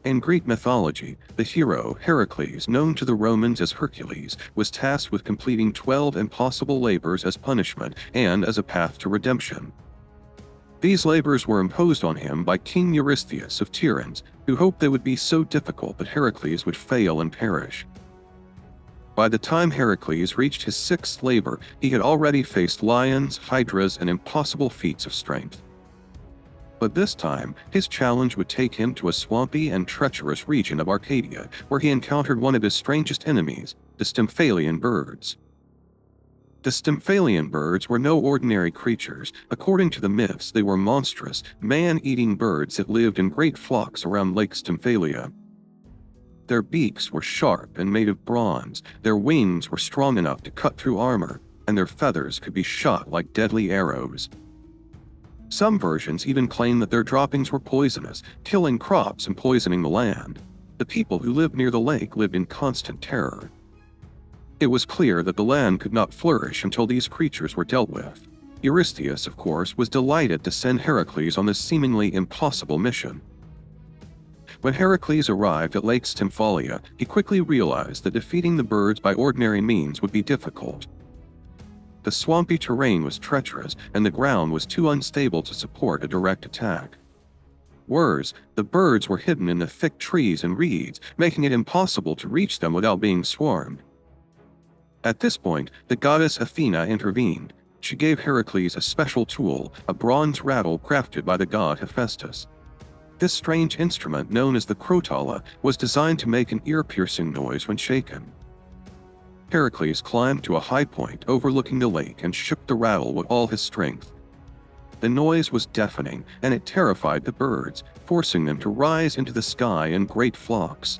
In Greek mythology, the hero Heracles, known to the Romans as Hercules, was tasked with completing 12 impossible labors as punishment and as a path to redemption. These labors were imposed on him by King Eurystheus of Tiryns, who hoped they would be so difficult that Heracles would fail and perish. By the time Heracles reached his sixth labor, he had already faced lions, hydras, and impossible feats of strength. But this time, his challenge would take him to a swampy and treacherous region of Arcadia, where he encountered one of his strangest enemies, the Stymphalian birds. The Stymphalian birds were no ordinary creatures. According to the myths, they were monstrous, man-eating birds that lived in great flocks around Lake Stymphalia. Their beaks were sharp and made of bronze, their wings were strong enough to cut through armor, and their feathers could be shot like deadly arrows. Some versions even claim that their droppings were poisonous, killing crops and poisoning the land. The people who lived near the lake lived in constant terror. It was clear that the land could not flourish until these creatures were dealt with. Eurystheus, of course, was delighted to send Heracles on this seemingly impossible mission. When Heracles arrived at Lake Stymphalia, he quickly realized that defeating the birds by ordinary means would be difficult. The swampy terrain was treacherous, and the ground was too unstable to support a direct attack. Worse, the birds were hidden in the thick trees and reeds, making it impossible to reach them without being swarmed. At this point, the goddess Athena intervened. She gave Heracles a special tool, a bronze rattle crafted by the god Hephaestus. This strange instrument, known as the crotala, was designed to make an ear-piercing noise when shaken. Heracles climbed to a high point overlooking the lake and shook the rattle with all his strength. The noise was deafening, and it terrified the birds, forcing them to rise into the sky in great flocks.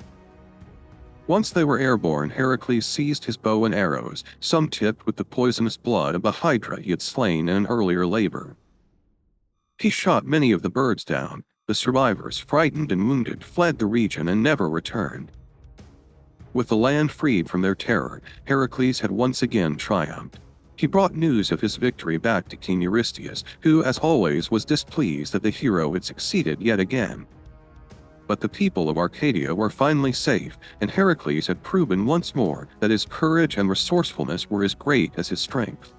Once they were airborne, Heracles seized his bow and arrows, some tipped with the poisonous blood of the hydra he had slain in an earlier labor. He shot many of the birds down. The survivors, frightened and wounded, fled the region and never returned. With the land freed from their terror, Heracles had once again triumphed. He brought news of his victory back to King Eurystheus, who, as always, was displeased that the hero had succeeded yet again. But the people of Arcadia were finally safe, and Heracles had proven once more that his courage and resourcefulness were as great as his strength.